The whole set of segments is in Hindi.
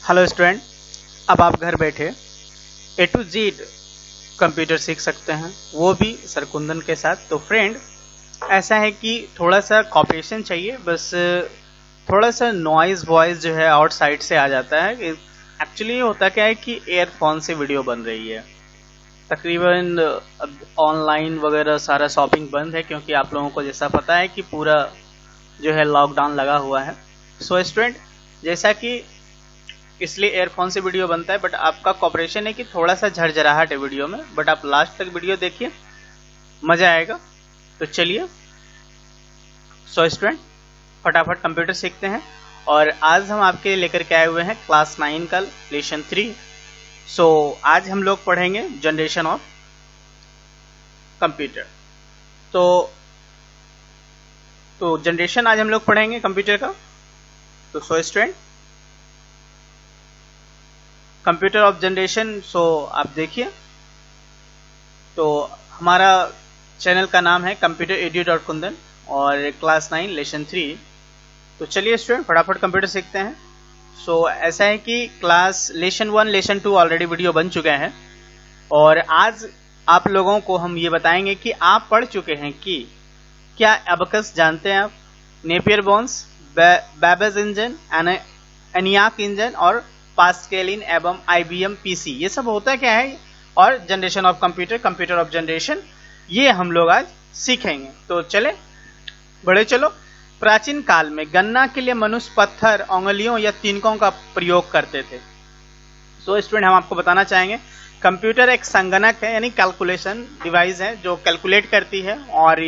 हेलो स्टूडेंट, अब आप घर बैठे ए टू जेड कंप्यूटर सीख सकते हैं, वो भी सर कुंदन के साथ। तो फ्रेंड, ऐसा है कि थोड़ा सा कॉपरेशन चाहिए, बस थोड़ा सा नॉइज वॉइस जो है आउटसाइड से आ जाता है। एक्चुअली होता क्या है कि एयरफोन से वीडियो बन रही है। तकरीबन ऑनलाइन वगैरह सारा शॉपिंग बंद है, क्योंकि आप लोगों को जैसा पता है कि पूरा जो है लॉकडाउन लगा हुआ है। सो स्टूडेंट, जैसा कि इसलिए एयरफोन से वीडियो बनता है, बट आपका कॉपरेशन है कि थोड़ा सा झरझराहट है वीडियो में, बट आप लास्ट तक वीडियो देखिए, मजा आएगा। तो चलिए, सो स्टूडेंट फटाफट कंप्यूटर सीखते हैं। और आज हम आपके लिए लेकर के आए हुए हैं क्लास 9 का लेसन 3। सो आज हम लोग पढ़ेंगे जनरेशन ऑफ कंप्यूटर। तो जनरेशन आज हम लोग पढ़ेंगे कंप्यूटर का। तो so student, computer of generation. So आप देखिए, तो हमारा चैनल का नाम है computeredu.kundan और क्लास 9 लेसन 3। तो चलिए स्टूडेंट फटाफट कंप्यूटर सीखते हैं। सो ऐसा है कि class lesson 1 lesson 2 already video बन चुके हैं, और आज आप लोगों को हम ये बताएंगे कि आप पढ़ चुके हैं कि क्या एबकस जानते हैं आप, Napier bones, Babbage engine, ENIAC engine और पास्केलिन एवं IBM PC, ये सब होता क्या है, और generation of computer, computer of generation, ये हम लोग आज सीखेंगे। तो चले बड़े चलो। प्राचीन काल में गणना के लिए मनुष्य पत्थर, उंगलियों या तिनकों का प्रयोग करते थे। तो स्टूडेंट, हम आपको बताना चाहेंगे कंप्यूटर एक संगणक है, यानी कैलकुलेशन डिवाइस है जो कैलकुलेट करती है। और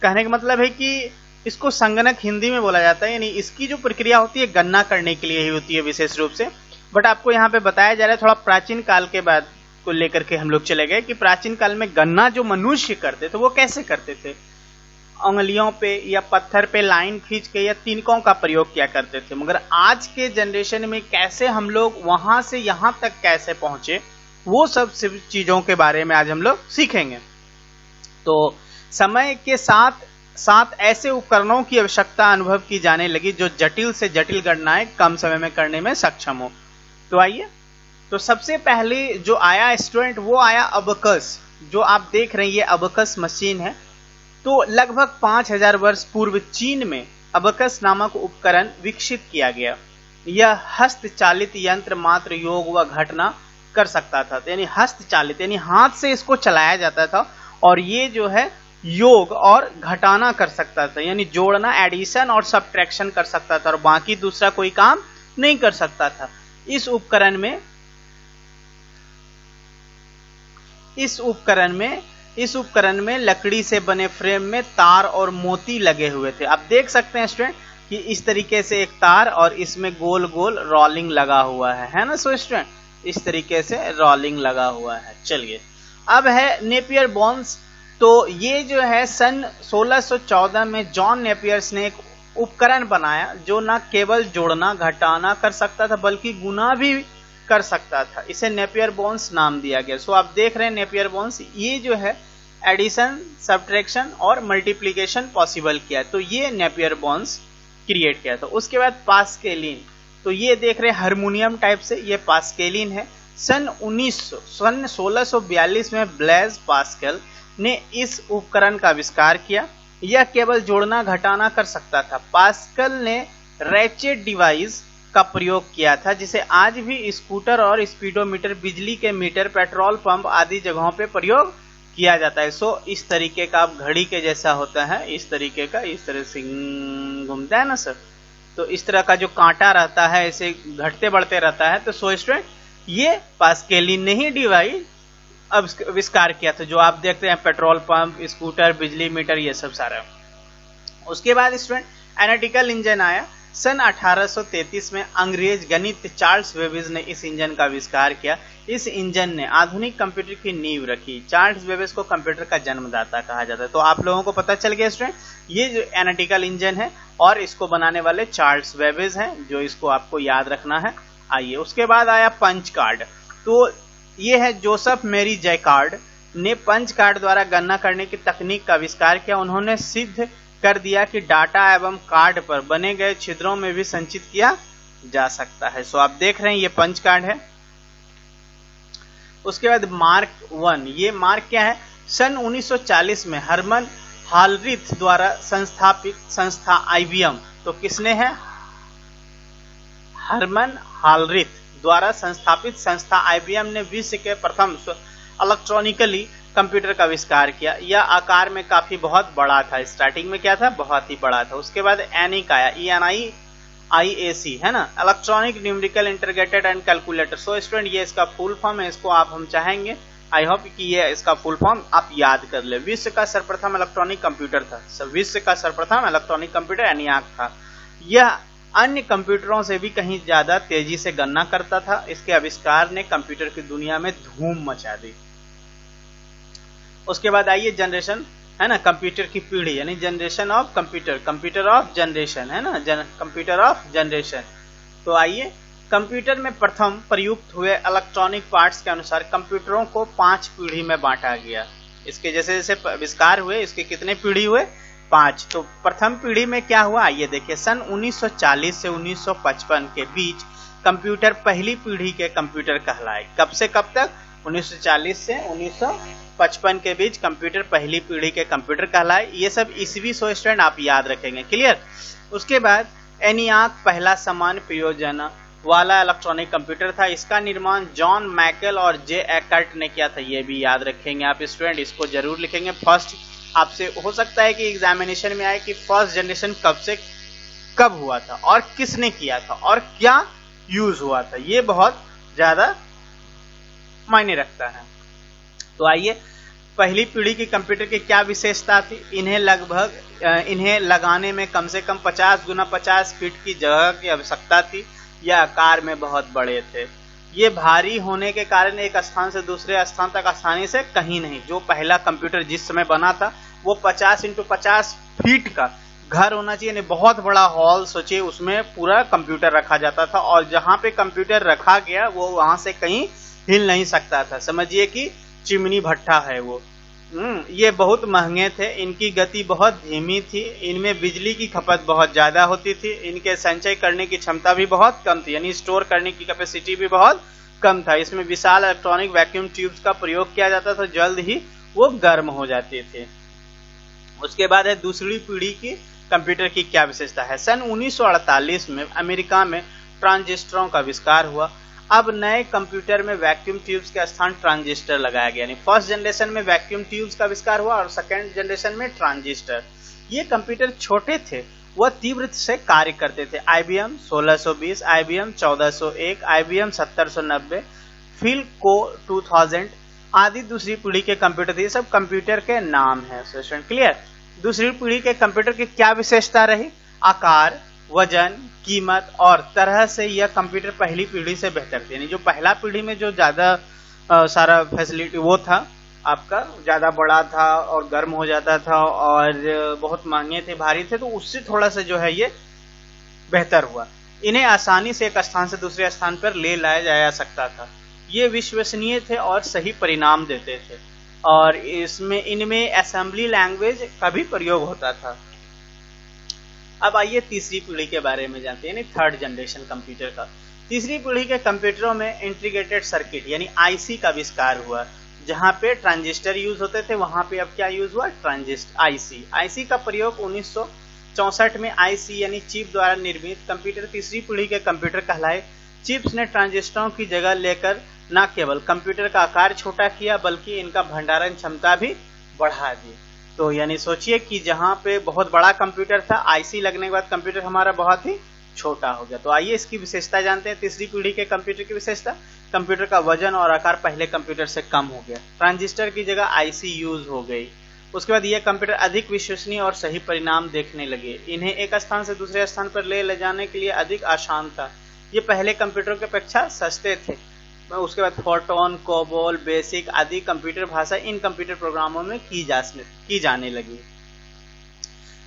कहने का मतलब है कि इसको संगणक हिंदी में बोला जाता है, यानी इसकी जो प्रक्रिया होती है गणना करने के लिए ही होती है विशेष रूप से। बट आपको यहाँ पे बताया जा रहा है थोड़ा प्राचीन काल के बाद को लेकर के हम लोग चले गए कि प्राचीन काल में गणना जो मनुष्य करते थे वो कैसे करते थे, उंगलियों पे या पत्थर पे लाइन खींच के या तिनकों का प्रयोग किया करते थे। मगर आज के जनरेशन में कैसे हम लोग वहां से यहाँ तक कैसे पहुंचे, वो सब चीजों के बारे में आज हम लोग सीखेंगे। तो समय के साथ साथ ऐसे उपकरणों की आवश्यकता अनुभव की जाने लगी जो जटिल से जटिल गणनाएं कम समय में करने में सक्षम हो। तो आइए, तो सबसे पहले जो आया स्टूडेंट वो आया अबकस। जो आप देख रहे हैं ये अबकस मशीन है। तो लगभग 5000 वर्ष पूर्व चीन में अबकस नामक उपकरण विकसित किया गया। यह हस्तचालित यंत्र मात्र योग व घटना कर सकता था, यानी हस्तचालित यानी हाथ से इसको चलाया जाता था, और ये जो है योग और घटाना कर सकता था, यानी जोड़ना, एडिशन और सब्ट्रैक्शन कर सकता था, और बाकी दूसरा कोई काम नहीं कर सकता था। इस उपकरण में लकड़ी से बने फ्रेम में तार और मोती लगे हुए थे। आप देख सकते हैं स्टूडेंट कि इस तरीके से एक तार और इसमें गोल गोल रोलिंग लगा हुआ है ना। सो स्टूडेंट, इस तरीके से रोलिंग लगा हुआ है। चलिए, अब है नेपियर बोन्स। तो ये जो है सन 1614 में जॉन नेपियर्स ने एक उपकरण बनाया जो न केवल जोड़ना घटाना कर सकता था बल्कि गुना भी कर सकता था। इसे नेपियर बोन्स नाम दिया गया। सो आप देख रहे हैं नेपियर बोन्स, ये जो है एडिशन, सब्ट्रैक्शन और मल्टीप्लिकेशन पॉसिबल किया। तो ये नेपियर बोन्स क्रिएट किया था। उसके बाद पास्केलिन। तो ये देख रहे हैं हारमोनियम टाइप से, ये पास्केलिन है। सन 1642 में ब्लेज पास्कल ने इस उपकरण का आविष्कार किया। यह केवल जोड़ना घटाना कर सकता था। पास्कल ने रैचेट डिवाइस का प्रयोग किया था, जिसे आज भी स्कूटर और स्पीडोमीटर, बिजली के मीटर, पेट्रोल पंप आदि जगहों पे प्रयोग किया जाता है। सो इस तरीके का आप घड़ी के जैसा होता है, इस तरीके का, इस तरह से घूमता है ना सर। तो इस तरह का जो कांटा रहता है ऐसे घटते बढ़ते रहता है। तो सो स्टूडेंट, ये पास्केलिन ने ही डिवाइस आविष्कार किया था, जो आप देखते हैं पेट्रोल पंप, स्कूटर, बिजली मीटर, ये सब सारा। उसके बाद स्टूडेंट एनालिटिकल इंजन आया। सन 1833 में अंग्रेज गणित चार्ल्स बेबेज ने इस इंजन का आविष्कार किया। इस इंजन ने आधुनिक कंप्यूटर की नींव रखी। चार्ल्स बेबेज को कंप्यूटर का जन्मदाता कहा जाता है। तो आप लोगों को पता चल गया स्टूडेंट, ये जो एनालिटिकल इंजन है और इसको बनाने वाले चार्ल्स बेबेज हैं, जो इसको आपको याद रखना है। आइए, उसके बाद आया पंच कार्ड। तो ये है जोसेफ मैरी जैकार्ड ने पंच कार्ड द्वारा गणना करने की तकनीक का आविष्कार किया। उन्होंने सिद्ध कर दिया कि डाटा एवं कार्ड पर बने गए छिद्रों में भी संचित किया जा सकता है। सो आप देख रहे हैं ये पंच कार्ड है। उसके बाद मार्क 1, ये मार्क क्या है? सन 1940 में हरमन हालरिथ द्वारा संस्थापित संस्था IBM, तो किसने है? हरमन हालरिथ द्वारा संस्थापित संस्था IBM ने विश्व के प्रथम इलेक्ट्रॉनिकली कंप्यूटर का आविष्कार किया। यह आकार में काफी बहुत बड़ा था, स्टार्टिंग में क्या था? बहुत ही बड़ा था। उसके बाद ENIAC आया, ENIAC है ना, electronic numerical integrated and calculator. So student ये इसका फुल फॉर्म है, इसको आप हम चाहेंगे आई होप कि ये इसका फुल फॉर्म आप याद कर ले। विश्व का सर्वप्रथम इलेक्ट्रॉनिक कंप्यूटर था, विश्व का सर्वप्रथम इलेक्ट्रॉनिक कंप्यूटर ENIAC था। यह अन्य कंप्यूटरों से भी कहीं ज्यादा तेजी से गणना करता था। इसके आविष्कार ने कंप्यूटर की दुनिया में धूम मचा दी। उसके बाद आइए जनरेशन है ना, कंप्यूटर की पीढ़ी यानी generation of computer, computer of generation है ना, कंप्यूटर ऑफ जनरेशन। तो आइए कंप्यूटर में प्रथम प्रयुक्त हुए इलेक्ट्रॉनिक पार्ट्स के अनुसार कंप्यूटरों को 5 पीढ़ी में बांटा गया। इसके जैसे जैसे आविष्कार हुए इसके कितने पीढ़ी हुए? 5। तो प्रथम पीढ़ी में क्या हुआ आइए देखिए। सन 1940 से 1955 के बीच कंप्यूटर पहली पीढ़ी के कंप्यूटर कहलाए। कब से कब तक? 1940 से 1955 के बीच कंप्यूटर पहली पीढ़ी के कंप्यूटर कहलाए। ये सब ईस्वी सो स्टूडेंट आप याद रखेंगे, क्लियर। उसके बाद ENIAC पहला समान प्रयोजन वाला इलेक्ट्रॉनिक कंप्यूटर था। इसका निर्माण जॉन मैकेल और J. Eckert ने किया था, ये भी याद रखेंगे आप स्टूडेंट, इसको जरूर लिखेंगे। फर्स्ट आपसे हो सकता है कि एग्जामिनेशन में आए कि फर्स्ट जनरेशन कब से कब हुआ था और किसने किया था और क्या यूज हुआ था, ये बहुत ज्यादा मायने रखता है। तो आइए पहली पीढ़ी की कंप्यूटर की क्या विशेषता थी? इन्हें लगाने में कम से कम 50 गुना 50 फीट की जगह की आवश्यकता थी। यह आकार में बहुत बड़े थे। ये भारी होने के कारण एक स्थान से दूसरे स्थान तक आसानी से कहीं नहीं। जो पहला कंप्यूटर जिस समय बना था वो 50 × 50 फीट का घर होना चाहिए, यानी बहुत बड़ा हॉल सोचिए, उसमें पूरा कंप्यूटर रखा जाता था और जहां पे कंप्यूटर रखा गया वो वहां से कहीं हिल नहीं सकता था। समझिए कि चिमनी भट्ठा है वो। ये बहुत महंगे थे, इनकी गति बहुत धीमी थी, इनमें बिजली की खपत बहुत ज्यादा होती थी, इनके संचय करने की क्षमता भी बहुत कम थी, यानी स्टोर करने की कैपेसिटी भी बहुत कम था। इसमें विशाल इलेक्ट्रॉनिक वैक्यूम ट्यूब्स का प्रयोग किया जाता था, जल्द ही वो गर्म हो जाते थे। उसके बाद है दूसरी पीढ़ी की कंप्यूटर की क्या विशेषता है? सन 1948 में अमेरिका में ट्रांजिस्टरों का आविष्कार हुआ। अब नए कंप्यूटर में वैक्यूम ट्यूब्स के स्थान ट्रांजिस्टर लगाया गया, यानी फर्स्ट जनरेशन में वैक्यूम ट्यूब्स का आविष्कार हुआ और सेकेंड जनरेशन में ट्रांजिस्टर। ये कंप्यूटर छोटे थे, वह तीव्र से कार्य करते थे। IBM 1620, IBM 1401, IBM 1790, Philco 2000 आदि दूसरी पीढ़ी के कंप्यूटर थे। ये सब कंप्यूटर के नाम है स्टूडेंट, क्लियर। दूसरी पीढ़ी के कंप्यूटर की क्या विशेषता रही? आकार, वजन, कीमत और तरह से यह कंप्यूटर पहली पीढ़ी से बेहतर थे। यानी जो पहला पीढ़ी में जो ज्यादा सारा फैसिलिटी वो था आपका ज्यादा बड़ा था और गर्म हो जाता था और बहुत महंगे थे, भारी थे, तो उससे थोड़ा सा जो है ये बेहतर हुआ। इन्हें आसानी से एक स्थान से दूसरे स्थान पर ले लाया जा सकता था। ये विश्वसनीय थे और सही परिणाम देते थे और इनमें असेंबली लैंग्वेज का भी प्रयोग होता था। अब आइए तीसरी पीढ़ी के बारे में जानते हैं, यानी थर्ड जनरेशन कंप्यूटर का। तीसरी पीढ़ी के कंप्यूटरों में इंटीग्रेटेड सर्किट यानी IC का आविष्कार हुआ। जहां पे ट्रांजिस्टर यूज होते थे वहां पे अब क्या यूज हुआ? IC का प्रयोग 1964 में IC यानी चिप द्वारा निर्मित कंप्यूटर तीसरी पीढ़ी के कंप्यूटर कहलाए। चिप्स ने ट्रांजिस्टरों की जगह लेकर न केवल कंप्यूटर का आकार छोटा किया बल्कि इनका भंडारण क्षमता भी बढ़ा दी। तो यानी सोचिए कि जहां पे बहुत बड़ा कंप्यूटर था, IC लगने के बाद कंप्यूटर हमारा बहुत ही छोटा हो गया। तो आइए इसकी विशेषता जानते हैं। तीसरी पीढ़ी के कंप्यूटर की विशेषता, कंप्यूटर का वजन और आकार पहले कंप्यूटर से कम हो गया, ट्रांजिस्टर की जगह IC यूज हो गई। उसके बाद यह कंप्यूटर अधिक विश्वसनीय और सही परिणाम देखने लगे। इन्हें एक स्थान से दूसरे स्थान पर ले जाने के लिए अधिक आसान था। ये पहले कंप्यूटर की अपेक्षा सस्ते थे। उसके बाद फोर्टॉन, कोबोल, बेसिक आदि कंप्यूटर भाषा इन कंप्यूटर प्रोग्रामों में की जाने लगी।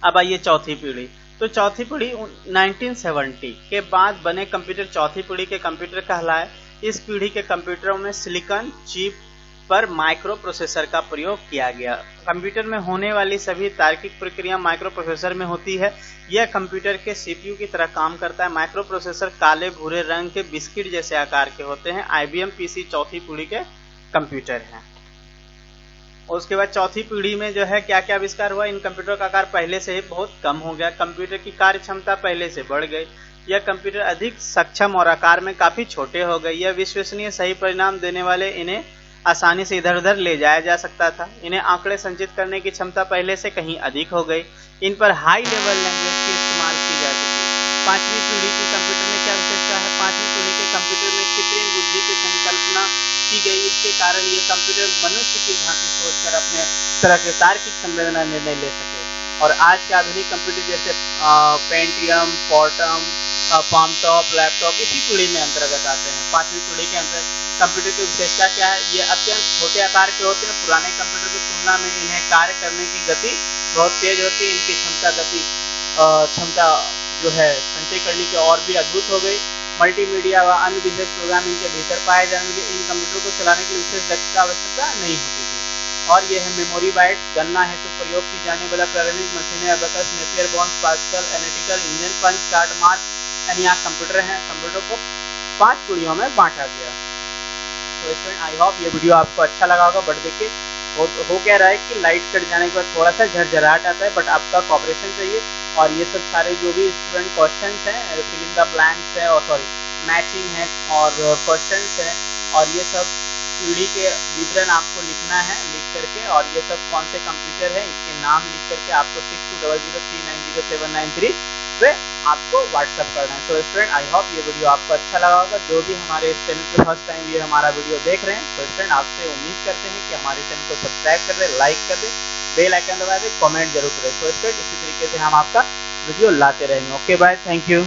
अब आइए चौथी पीढ़ी। तो चौथी पीढ़ी 1970 के बाद बने कंप्यूटर चौथी पीढ़ी के कंप्यूटर कहलाए। इस पीढ़ी के कंप्यूटरों में सिलिकॉन चिप पर माइक्रो प्रोसेसर का प्रयोग किया गया। कंप्यूटर में होने वाली सभी तार्किक प्रक्रिया माइक्रो प्रोसेसर में होती है। यह कंप्यूटर के सीपीयू की तरह काम करता है। माइक्रो प्रोसेसर काले भूरे रंग के बिस्किट जैसे आकार के होते हैं। IBM PC चौथी पीढ़ी के कंप्यूटर हैं। उसके बाद चौथी पीढ़ी में जो है क्या क्या आविष्कार हुआ। इन कंप्यूटर का आकार पहले से ही बहुत कम हो गया। कंप्यूटर की कार्य क्षमता पहले से बढ़ गई। यह कंप्यूटर अधिक सक्षम और आकार में काफी छोटे हो गए। यह विश्वसनीय सही परिणाम देने वाले इन्हें आसानी से इधर उधर ले जाया जा सकता था। इन्हें आंकड़े संचित करने की क्षमता पहले से कहीं अधिक हो गई। इन पर हाई लेवल लैंग्वेज की इस्तेमाल की जा सकी। पांचवी पीढ़ी के कंप्यूटर में क्या विशेषता है। पांचवी पीढ़ी के कंप्यूटर में कृत्रिम बुद्धि की संकल्पना की गई। इसके कारण ये कंप्यूटर मनुष्य की भांति सोचकर अपने तरह के तार्किक संवेदना निर्णय ले सके। और आज के आधुनिक कंप्यूटर जैसे पेंटियम, क्वांटम, पामटॉप, लैपटॉप इसी पीढ़ी में अंतर्गत आते हैं। पांचवी पीढ़ी के अंतर्गत कंप्यूटर की विशेषता क्या है। ये अत्यंत छोटे आकार के होते हैं। पुराने कंप्यूटर की तुलना में इन्हें कार्य करने की गति बहुत तेज होती है। इनकी क्षमता जो है संचय करने की और भी अद्भुत हो गई। मल्टीमीडिया व अन्य विशेष प्रोग्राम इनके भीतर पाए जाएंगे। इन कंप्यूटर को चलाने के लिए विशेष दक्षता आवश्यकता नहीं होती थी। और यह है मेमोरी बाइट। गणना हेतु प्रयोग की जाने वाला प्रारंभिक मशीनें abacus, Napier, bones, Pascal, analytical engine, punch card, mark यानी यहाँ कंप्यूटर हैं। कंप्यूटर को 5 पीढ़ियों में बांटा गया। तो स्टूडेंट आई होप ये वीडियो आपको अच्छा लगा होगा। बट देखिए हो क्या रहा है कि लाइट कट जाने के बाद थोड़ा सा झरझराहट आता है, बट आपका कॉपरेशन चाहिए। और ये सब सारे जो भी स्टूडेंट क्वेश्चंस हैं, फिल इन द ब्लैंक्स है और सॉरी मैचिंग है और क्वेश्चंस है, और ये सब पीढ़ी के विवरण आपको लिखना है लिख करके, और ये सब कौन से कंप्यूटर है इसके नाम लिख करके आपको 6200390793 पे आपको व्हाट्सएप करना है। तो स्टूडेंट आई होप ये वीडियो आपको अच्छा लगा होगा। जो भी हमारे इस चैनल पे फर्स्ट टाइम ये हमारा वीडियो देख रहे हैं, तो स्टूडेंट आपसे उम्मीद करते हैं कि हमारे चैनल को सब्सक्राइब कर दे, लाइक कर दे, बेल आइकन दबा दे, कमेंट जरूर करें। तो स्टूडेंट इसी तरीके से हम आपका वीडियो लाते रहेंगे। Okay bye, thank you.